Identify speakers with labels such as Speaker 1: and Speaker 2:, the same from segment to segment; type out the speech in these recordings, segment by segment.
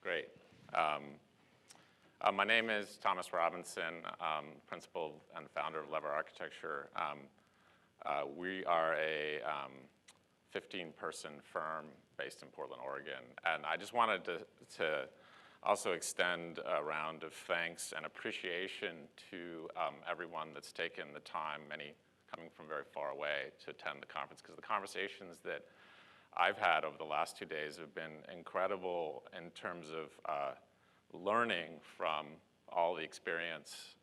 Speaker 1: Great. My name is Thomas Robinson, principal and founder of Lever Architecture. We are a 15-person firm based in Portland, Oregon. And I just wanted to also extend a round of thanks and appreciation to everyone that's taken the time, many coming from very far away, to attend the conference, because the conversations that I've had over the last 2 days have been incredible in terms of learning from all the experience,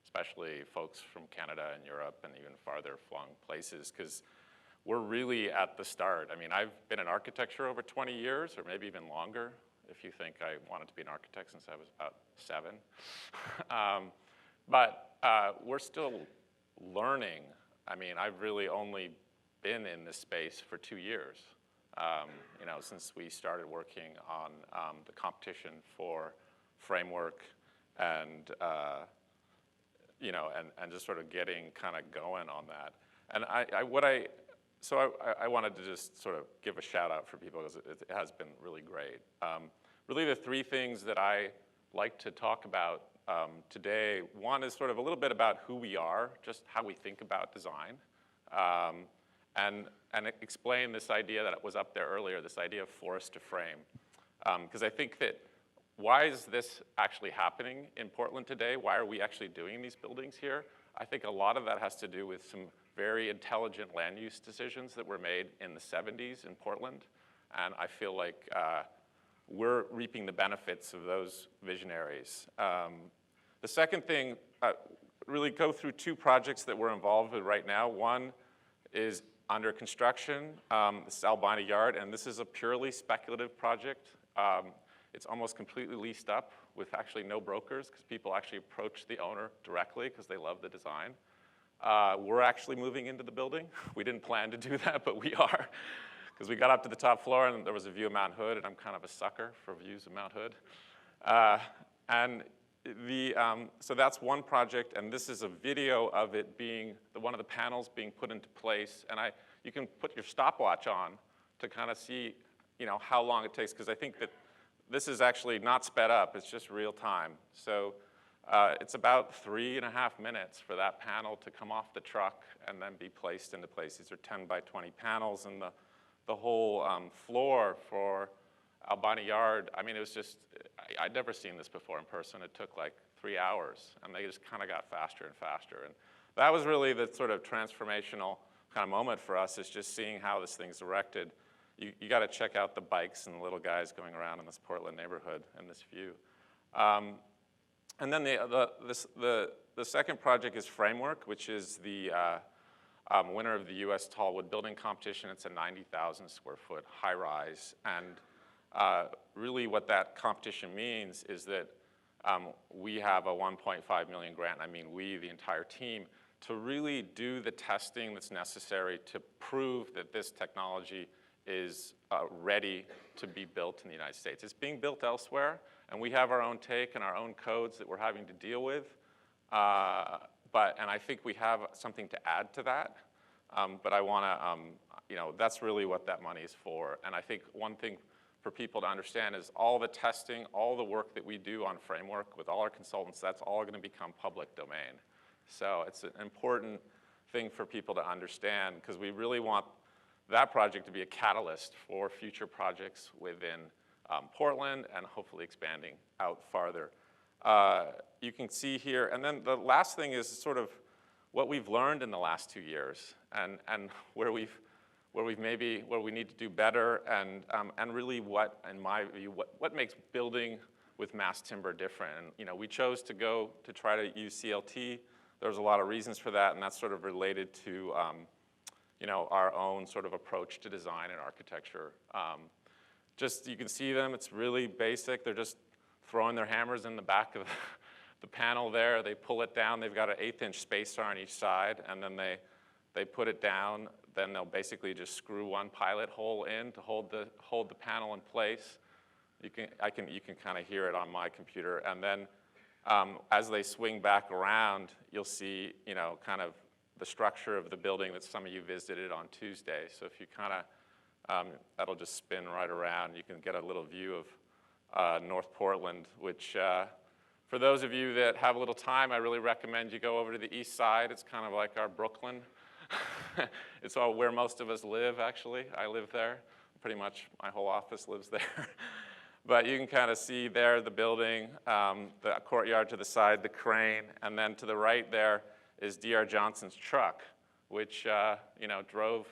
Speaker 1: especially folks from Canada and Europe and even farther flung places, because we're really at the start. I mean, I've been in architecture over 20 years, or maybe even longer, if you think I wanted to be an architect since I was about 7. But we're still learning. I mean, I've really only been in this space for 2 years, since we started working on the competition for framework and just sort of getting kind of going on that. And I wanted to just sort of give a shout out for people, because it has been really great. Really the 3 things that I like to talk about today, one is sort of a little bit about who we are, just how we think about design, and explain this idea that was up there earlier, this idea of forest to frame. Because I think that, why is this actually happening in Portland today? Why are we actually doing these buildings here? I think a lot of that has to do with some very intelligent land use decisions that were made in the 70s in Portland. And I feel like we're reaping the benefits of those visionaries. The second thing, really go through 2 projects that we're involved with right now. One is under construction. This is Albina Yard, and this is a purely speculative project. It's almost completely leased up with actually no brokers, because people actually approach the owner directly because they love the design. We're actually moving into the building. We didn't plan to do that, but we are, because we got up to the top floor and there was a view of Mount Hood, and I'm kind of a sucker for views of Mount Hood. So that's one project, and this is a video of it being, one of the panels being put into place. And you can put your stopwatch on to kind of see how long it takes, because I think that this is actually not sped up, it's just real time. So it's about 3.5 minutes for that panel to come off the truck and then be placed into place. These are 10 by 20 panels, and the whole floor for Albina Yard, I mean, it was just, I'd never seen this before in person. It took like 3 hours, and they just kind of got faster and faster. And that was really the sort of transformational kind of moment for us, is just seeing how this thing's erected. You got to check out the bikes and the little guys going around in this Portland neighborhood in this view. And then the second project is Framework, which is the winner of the U.S. Tall Wood Building Competition. It's a 90,000 square foot high rise. And really what that competition means is that we have a 1.5 million grant. I mean, we, the entire team, to really do the testing that's necessary to prove that this technology is ready to be built in the United States. It's being built elsewhere, and we have our own take and our own codes that we're having to deal with. And I think we have something to add to that. But I want to, that's really what that money is for. And I think one thing for people to understand is all the testing, all the work that we do on Framework with all our consultants, that's all going to become public domain. So it's an important thing for people to understand, because we really want that project to be a catalyst for future projects within Portland and hopefully expanding out farther. You can see here, and then the last thing is sort of what we've learned in the last 2 years, and where we need to do better, and really what, in my view, what makes building with mass timber different. And we chose to try to use CLT. There's a lot of reasons for that, and that's sort of related to our own sort of approach to design and architecture. Just, you can see them, it's really basic. They're just throwing their hammers in the back of the panel there. They pull it down. They've got an 1/8-inch spacer on each side, and then they put it down. Then they'll basically just screw one pilot hole in to hold the panel in place. You can kind of hear it on my computer. And then as they swing back around, you'll see kind of the structure of the building that some of you visited on Tuesday. So if you kind of, that'll just spin right around. You can get a little view North Portland, which for those of you that have a little time, I really recommend you go over to the east side. It's kind of like our Brooklyn. It's all where most of us live, actually. I live there. Pretty much my whole office lives there. But you can kind of see there the building, the courtyard to the side, the crane, and then to the right there is D.R. Johnson's truck, which drove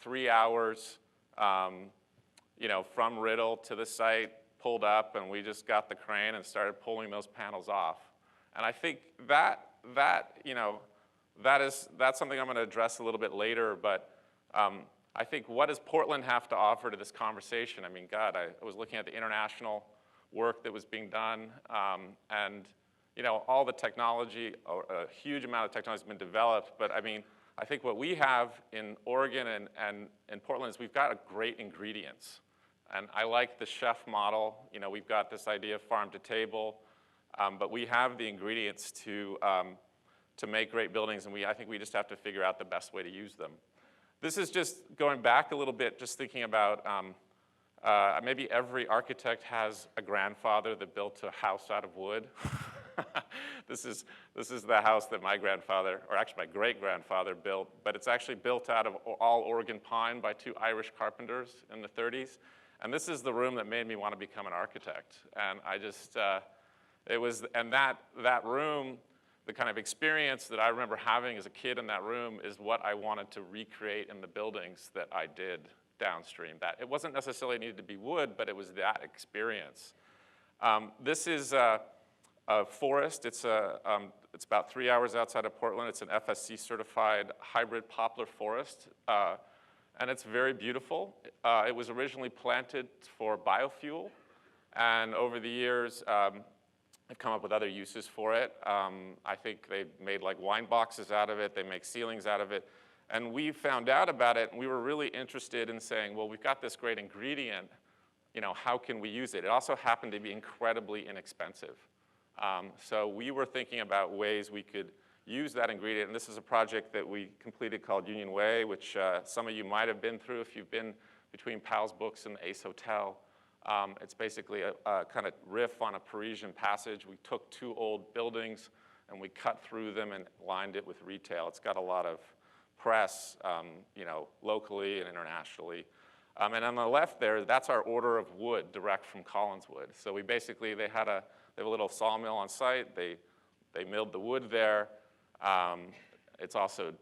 Speaker 1: 3 hours from Riddle to the site, pulled up, and we just got the crane and started pulling those panels off. And I think that's something I'm going to address a little bit later, but I think what does Portland have to offer to this conversation? I mean, God, I was looking at the international work that was being done, and all the technology, a huge amount of technology has been developed, but I mean, I think what we have in Oregon and in Portland is we've got great ingredients. And I like the chef model. We've got this idea of farm to table, but we have the ingredients to make great buildings, and I think we just have to figure out the best way to use them. This is just going back a little bit, just thinking about maybe every architect has a grandfather that built a house out of wood. This is the house that my grandfather, or actually my great-grandfather built, but it's actually built out of all Oregon pine by 2 Irish carpenters in the 30s. And this is the room that made me want to become an architect. And I just, that room, the kind of experience that I remember having as a kid in that room is what I wanted to recreate in the buildings that I did downstream. That it wasn't necessarily needed to be wood, but it was that experience. This is a forest. It's about 3 hours outside of Portland. It's an FSC certified hybrid poplar forest. And it's very beautiful. It was originally planted for biofuel, and over the years, they've come up with other uses for it. I think they made like wine boxes out of it. They make ceilings out of it. And we found out about it, and we were really interested in saying, well, we've got this great ingredient. How can we use it? It also happened to be incredibly inexpensive. So we were thinking about ways we could use that ingredient, and this is a project that we completed called Union Way, which some of you might have been through if you've been between Powell's Books and the Ace Hotel. It's basically a kind of riff on a Parisian passage. We took 2 old buildings and we cut through them and lined it with retail. It's got a lot of press, locally and internationally. And on the left there, that's our order of wood direct from Collinswood. So we basically, they have a little sawmill on site. They milled the wood there. It's also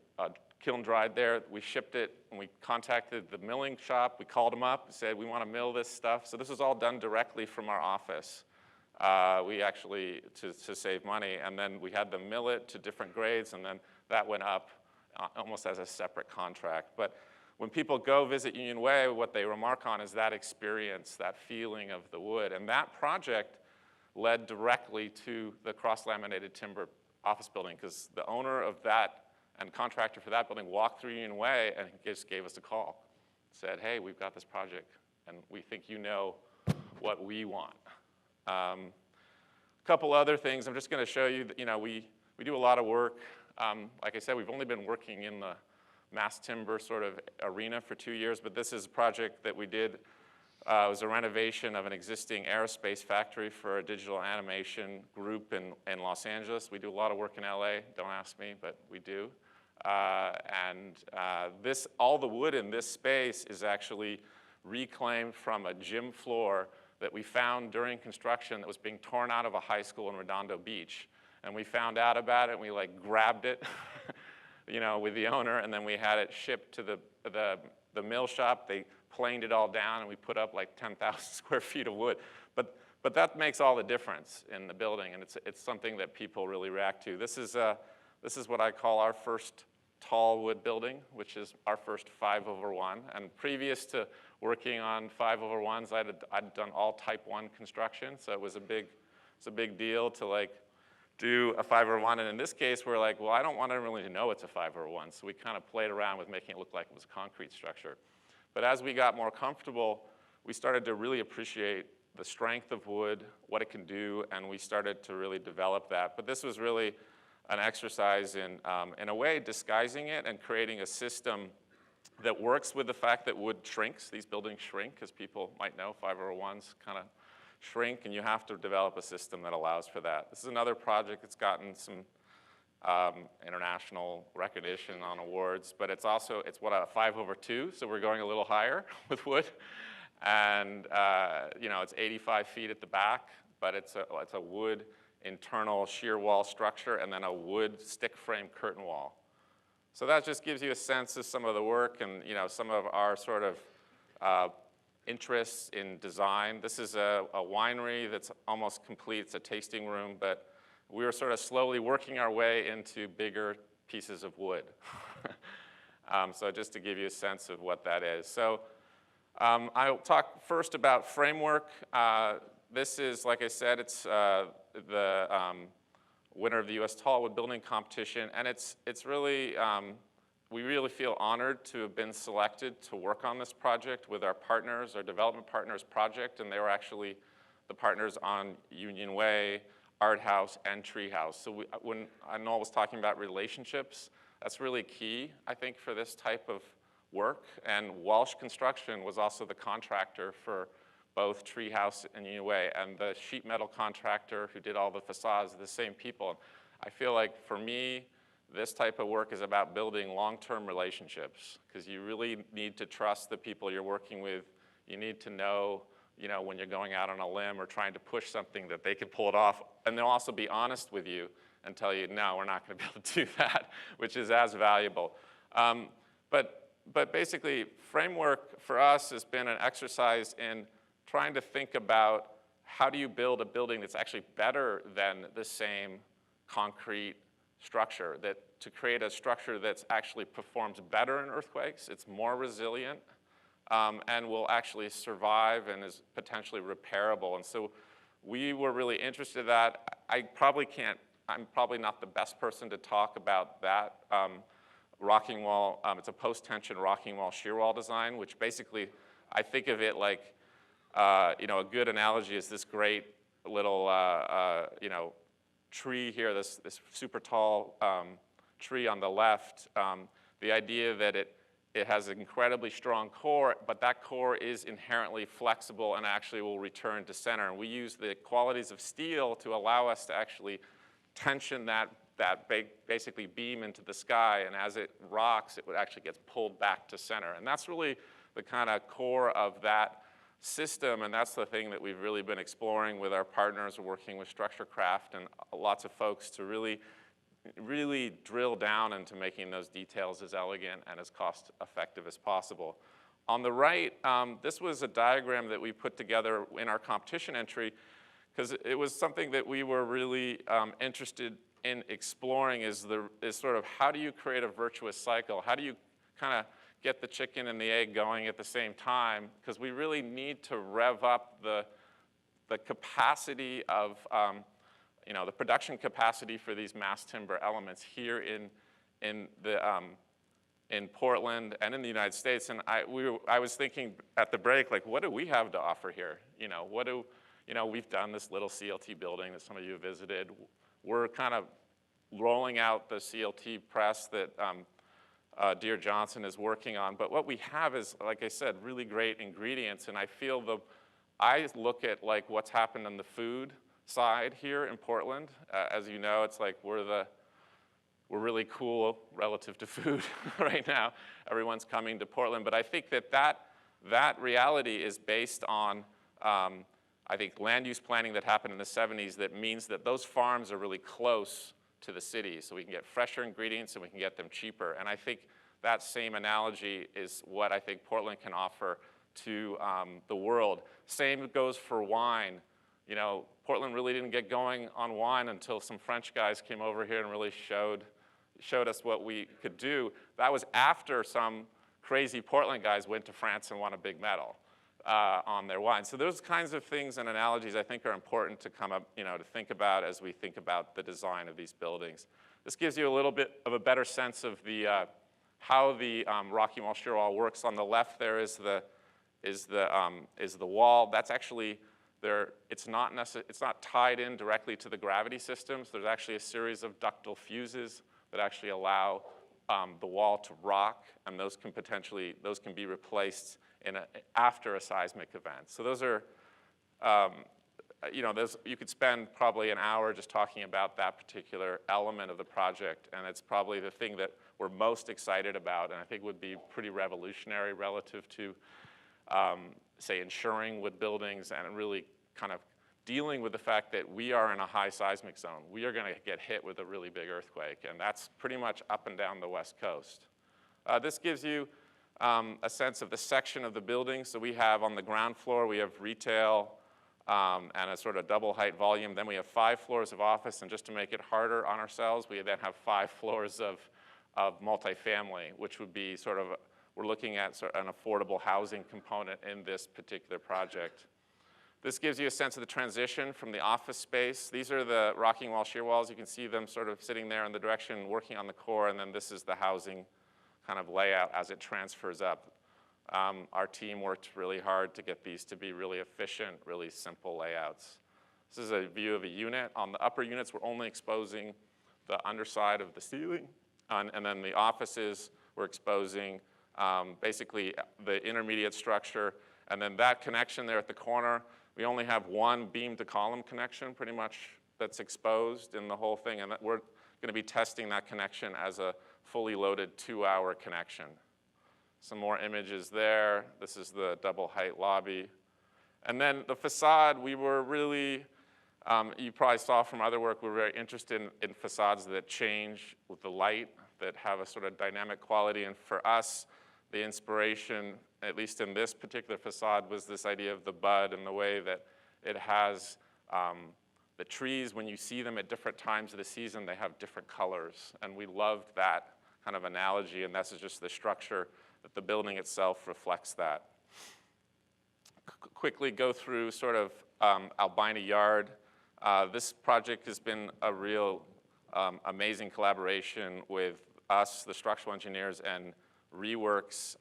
Speaker 1: kiln dried there. We shipped it, and we contacted the milling shop. We called them up and said, we want to mill this stuff. So this was all done directly from our office. We actually, to save money, and then we had them mill it to different grades, and then that went up almost as a separate contract. But when people go visit Union Way, what they remark on is that experience, that feeling of the wood. And that project led directly to the cross-laminated timber office building, because the owner of that and contractor for that building walked through Union Way and just gave us a call. Said, hey, we've got this project, and we think you know what we want. A couple other things. I'm just going to show you that, we do a lot of work. Like I said, we've only been working in the mass timber sort of arena for 2 years, but this is a project that we did. It was a renovation of an existing aerospace factory for a digital animation group in Los Angeles. We do a lot of work in LA, don't ask me, but we do. All the wood in this space is actually reclaimed from a gym floor that we found during construction that was being torn out of a high school in Redondo Beach. And we found out about it, and we grabbed it, with the owner, and then we had it shipped to the mill shop. They planed it all down, and we put up like 10,000 square feet of wood. But that makes all the difference in the building, and it's something that people really react to. This is what I call our first tall wood building, which is our first 5/1. And previous to working on 5/1s, I'd done all type 1 construction, so it was a big deal to do a 5/1. And in this case, we're like, well, I don't want everyone to know it's a 5/1, so we kind of played around with making it look like it was a concrete structure. But as we got more comfortable, we started to really appreciate the strength of wood, what it can do, and we started to really develop that. But this was really an exercise in a way, disguising it and creating a system that works with the fact that wood shrinks. These buildings shrink, as people might know. 5/1s kind of shrink, and you have to develop a system that allows for that. This is another project that's gotten some international recognition on awards, but it's what, a 5/2, so we're going a little higher with wood. And it's 85 feet at the back, but it's a wood internal shear wall structure and then a wood stick frame curtain wall. So that just gives you a sense of some of the work and some of our sort of interests in design. This is a winery that's almost complete. It's a tasting room, but we were sort of slowly working our way into bigger pieces of wood. So just to give you a sense of what that is. So I'll talk first about framework. This is, like I said, it's the winner of the U.S. Tallwood Building Competition, and it's really, we really feel honored to have been selected to work on this project with our partners, our development partners project, and they were actually the partners on Union Way, Art House, and Tree House. So when I know I was talking about relationships, that's really key, I think, for this type of work. And Walsh Construction was also the contractor for both Tree House and Union Way, and the sheet metal contractor who did all the facades are the same people. I feel like for me, this type of work is about building long-term relationships, because you really need to trust the people you're working with. You need to know, when you're going out on a limb or trying to push something, that they can pull it off. And they'll also be honest with you and tell you, no, we're not going to be able to do that, which is as valuable. But basically, framework for us has been an exercise in trying to think about how do you build a building that's actually better than the same concrete structure, to create a structure that actually performs better in earthquakes, it's more resilient, and will actually survive and is potentially repairable. And so we were really interested in that. I'm probably not the best person to talk about that. Rocking wall, it's a post-tension rocking wall shear wall design, which basically, I think of it like, a good analogy is this great little, tree here, this super tall tree on the left. The idea that it has an incredibly strong core, but that core is inherently flexible and actually will return to center. And we use the qualities of steel to allow us to actually tension that basically beam into the sky, and as it rocks, it actually gets pulled back to center. And that's really the kind of core of that system, and that's the thing that we've really been exploring with our partners, working with StructureCraft and lots of folks to really drill down into making those details as elegant and as cost effective as possible. On the right, this was a diagram that we put together in our competition entry, because it was something that we were really interested in exploring, is sort of how do you create a virtuous cycle? How do you kind of get the chicken and the egg going at the same time? Because we really need to rev up the capacity of, the production capacity for these mass timber elements here in Portland and in the United States. And I was thinking at the break, like, what do we have to offer here? We've done this little CLT building that some of you have visited. We're kind of rolling out the CLT press that Deere Johnson is working on. But what we have is, like I said, really great ingredients. And I look at like what's happened on the food side here in Portland. As you know, it's like we're really cool relative to food right now. Everyone's coming to Portland. But I think that reality is based on, I think, land use planning that happened in the 70s that means that those farms are really close to the cities, so we can get fresher ingredients and we can get them cheaper. And I think that same analogy is what I think Portland can offer to the world. Same goes for wine. Portland really didn't get going on wine until some French guys came over here and really showed us what we could do. That was after some crazy Portland guys went to France and won a big medal on their wine. So those kinds of things and analogies I think are important to come up, to think about as we think about the design of these buildings. This gives you a little bit of a better sense of how the rocky wall shear wall works. On the left there is the wall. That's actually there. It's not tied in directly to the gravity systems. There's actually a series of ductile fuses that actually allow the wall to rock, and those can be replaced after a seismic event. So those are you know, you could spend probably an hour just talking about that particular element of the project, and it's probably the thing that we're most excited about, and I think would be pretty revolutionary relative to, say, insuring wood buildings and really kind of dealing with the fact that we are in a high seismic zone. We are going to get hit with a really big earthquake, and that's pretty much up and down the West Coast. This gives you a sense of the section of the building. So we have on the ground floor, we have retail and a sort of double height volume. Then we have 5 floors of office, and just to make it harder on ourselves, we then have 5 floors of multifamily, which would be sort of, we're looking at sort of an affordable housing component in this particular project. This gives you a sense of the transition from the office space. These are the rocking wall shear walls. You can see them sort of sitting there in the direction, working on the core, and then this is the housing kind of layout as it transfers up. Our team worked really hard to get these to be really efficient, really simple layouts. This is a view of a unit. On the upper units, we're only exposing the underside of the ceiling, and then the offices, we're exposing basically the intermediate structure, and then that connection there at the corner, we only have one beam to column connection pretty much that's exposed in the whole thing, and we're going to be testing that connection as a fully loaded 2-hour connection. Some more images there. This is the double height lobby. And then the facade, we were really, you probably saw from other work, we're very interested in facades that change with the light, that have a sort of dynamic quality. And for us, the inspiration, at least in this particular facade, was this idea of the bud and the way that it has the trees, when you see them at different times of the season, they have different colors. And we loved that kind of analogy, and that's just the structure that the building itself reflects that. Quickly go through sort of Albina Yard. This project has been a real amazing collaboration with us, the structural engineers, and Reworks,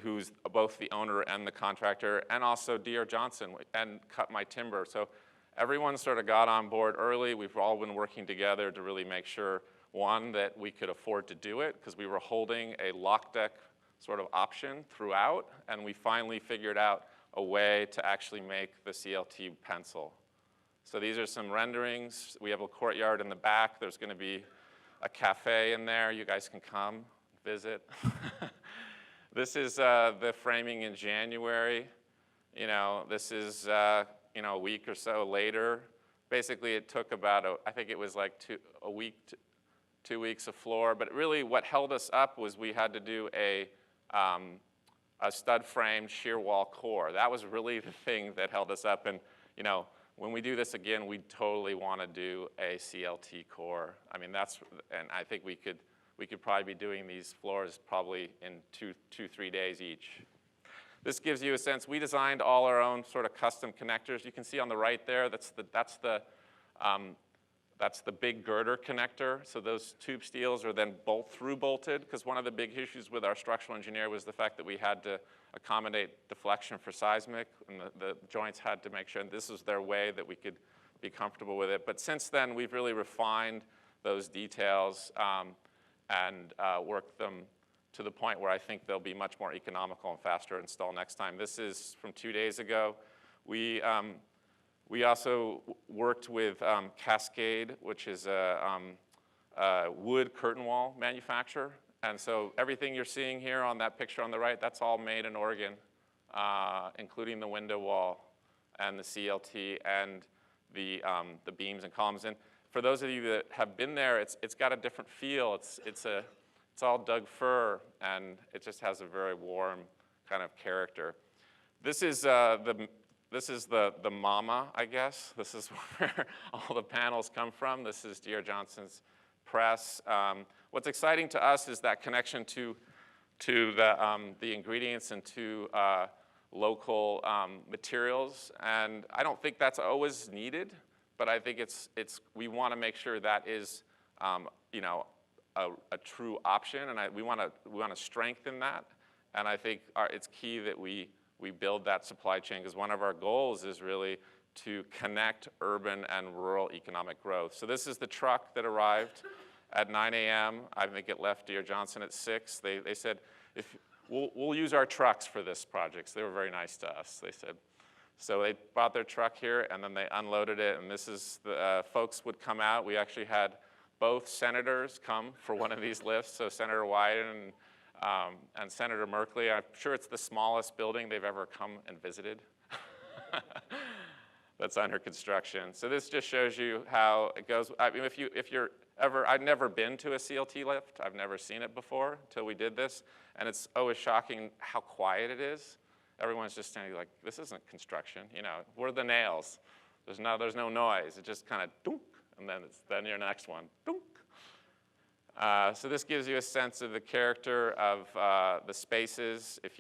Speaker 1: who's both the owner and the contractor, and also D.R. Johnson and Cut My Timber. So everyone sort of got on board early. We've all been working together to really make sure, one, that we could afford to do it, because we were holding a lock deck sort of option throughout, and we finally figured out a way to actually make the CLT pencil. So these are some renderings. We have a courtyard in the back. There's going to be a cafe in there. You guys can come visit. This is the framing in January. You know, this is you know, a week or so later. Basically, it took about, I think it was like 2 weeks of floor. But really, what held us up was we had to do a stud frame shear wall core. That was really the thing that held us up. And you know, when we do this again, we totally want to do a CLT core. I mean, and I think we could probably be doing these floors probably in 2-3 days each. This gives you a sense. We designed all our own sort of custom connectors. You can see on the right there, that's the big girder connector. So those tube steels are then through bolted, because one of the big issues with our structural engineer was the fact that we had to accommodate deflection for seismic, and the joints had to make sure this was their way that we could be comfortable with it. But since then, we've really refined those details and worked them to the point where I think they'll be much more economical and faster to install next time. This is from 2 days ago. We also worked with Cascade, which is a wood curtain wall manufacturer. And so everything you're seeing here on that picture on the right, that's all made in Oregon, including the window wall and the CLT and the beams and columns. And for those of you that have been there, it's got a different feel. It's all Doug fir, and it just has a very warm kind of character. This is the mama, I guess. This is where all the panels come from. This is D.R. Johnson's press. What's exciting to us is that connection to the ingredients and to local materials. And I don't think that's always needed, but I think we want to make sure that is you know, a true option, and we want to strengthen that. And I think it's key that we build that supply chain, because one of our goals is really to connect urban and rural economic growth. So this is the truck that arrived at 9 a.m. I think it left D.R. Johnson at 6. They said, we'll use our trucks for this project. So they were very nice to us. They said, So they brought their truck here, and then they unloaded it, and this is the folks would come out. We actually had both senators come for one of these lifts, so Senator Wyden and Senator Merkley. I'm sure it's the smallest building they've ever come and visited. That's under construction. So this just shows you how it goes. I mean, if you're ever, I've never been to a CLT lift. I've never seen it before until we did this, and it's always shocking how quiet it is. Everyone's just standing like, this isn't construction, you know, where are the nails? There's no noise. It just kind of dunk, and then your next one, dunk. So this gives you a sense of the character of the spaces. If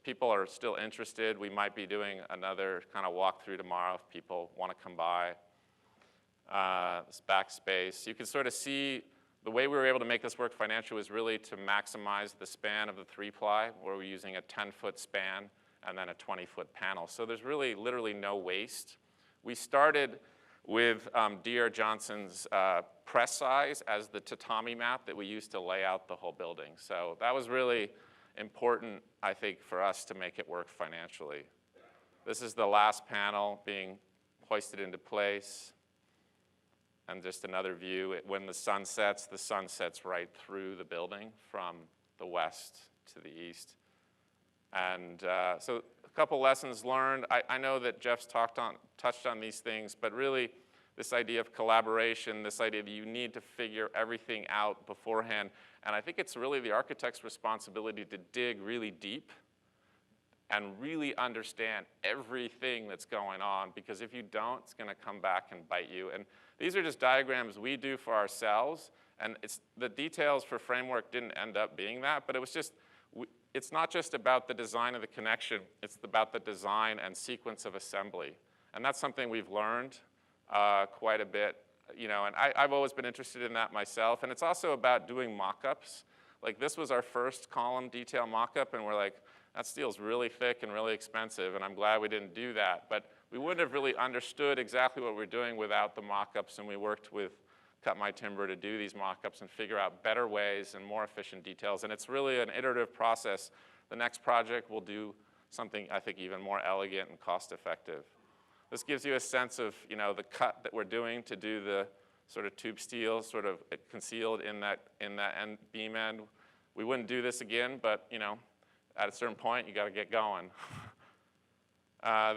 Speaker 1: people are still interested, we might be doing another kind of walkthrough tomorrow if people want to come by. This backspace. You can sort of see the way we were able to make this work financially was really to maximize the span of the 3-ply, where we're using a 10-foot span and then a 20-foot panel. So there's really literally no waste. We started with D.R. Johnson's press size as the tatami map that we used to lay out the whole building. So that was really important, I think, for us to make it work financially. This is the last panel being hoisted into place. And just another view, when the sun sets right through the building from the west to the east. And so a couple lessons learned. I know that Jeff's touched on these things, but really this idea of collaboration, this idea that you need to figure everything out beforehand. And I think it's really the architect's responsibility to dig really deep and really understand everything that's going on, because if you don't, it's gonna come back and bite you. And these are just diagrams we do for ourselves, and the details for Framework didn't end up being that, but it was just, it's not just about the design of the connection, it's about the design and sequence of assembly. And that's something we've learned quite a bit, you know, and I've always been interested in that myself, and it's also about doing mock-ups. Like this was our first column detail mock-up, and we're like, that steel's really thick and really expensive, and I'm glad we didn't do that. But we wouldn't have really understood exactly what we're doing without the mock-ups, and we worked with Cut My Timber to do these mock-ups and figure out better ways and more efficient details. And it's really an iterative process. The next project will do something, I think, even more elegant and cost-effective. This gives you a sense of, you know, the cut that we're doing to do the sort of tube steel, sort of concealed in that end beam end. We wouldn't do this again, but, you know, at a certain point, you got to get going.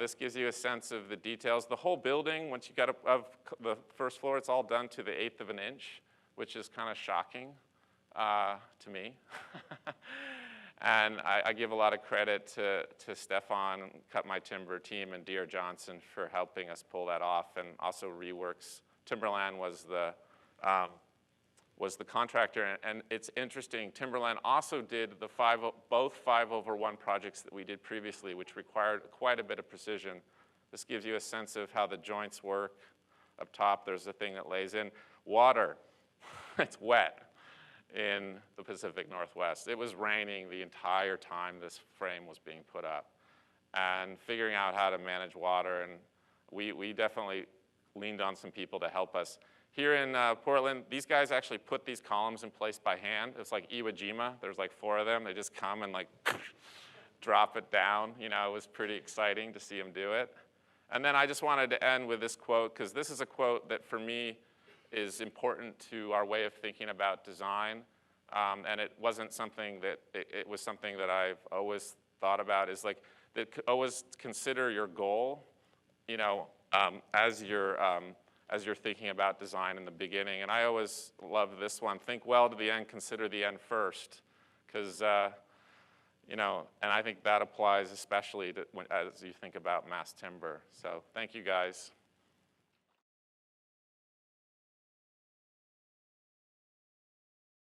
Speaker 1: This gives you a sense of the details. The whole building, once you get up the first floor, it's all done to the 1/8 of an inch, which is kind of shocking to me. And I give a lot of credit to Stefan, Cut My Timber team, and D.R. Johnson for helping us pull that off, and also Reworks. Timberland was the contractor, and it's interesting, Timberland also did both 5/1 projects that we did previously, which required quite a bit of precision. This gives you a sense of how the joints work. Up top, there's a thing that lays in. Water, it's wet in the Pacific Northwest. It was raining the entire time this frame was being put up. And figuring out how to manage water, and we definitely leaned on some people to help us. Here in Portland, these guys actually put these columns in place by hand. It's like Iwo Jima. There's like 4 of them. They just come and like drop it down. You know, it was pretty exciting to see them do it. And then I just wanted to end with this quote, because this is a quote that for me is important to our way of thinking about design. And it wasn't something that, it was something that I've always thought about, is like, that always consider your goal, you know, as you're thinking about design in the beginning. And I always love this one: think well to the end, consider the end first. Because, you know, and I think that applies especially to as you think about mass timber. So thank you guys.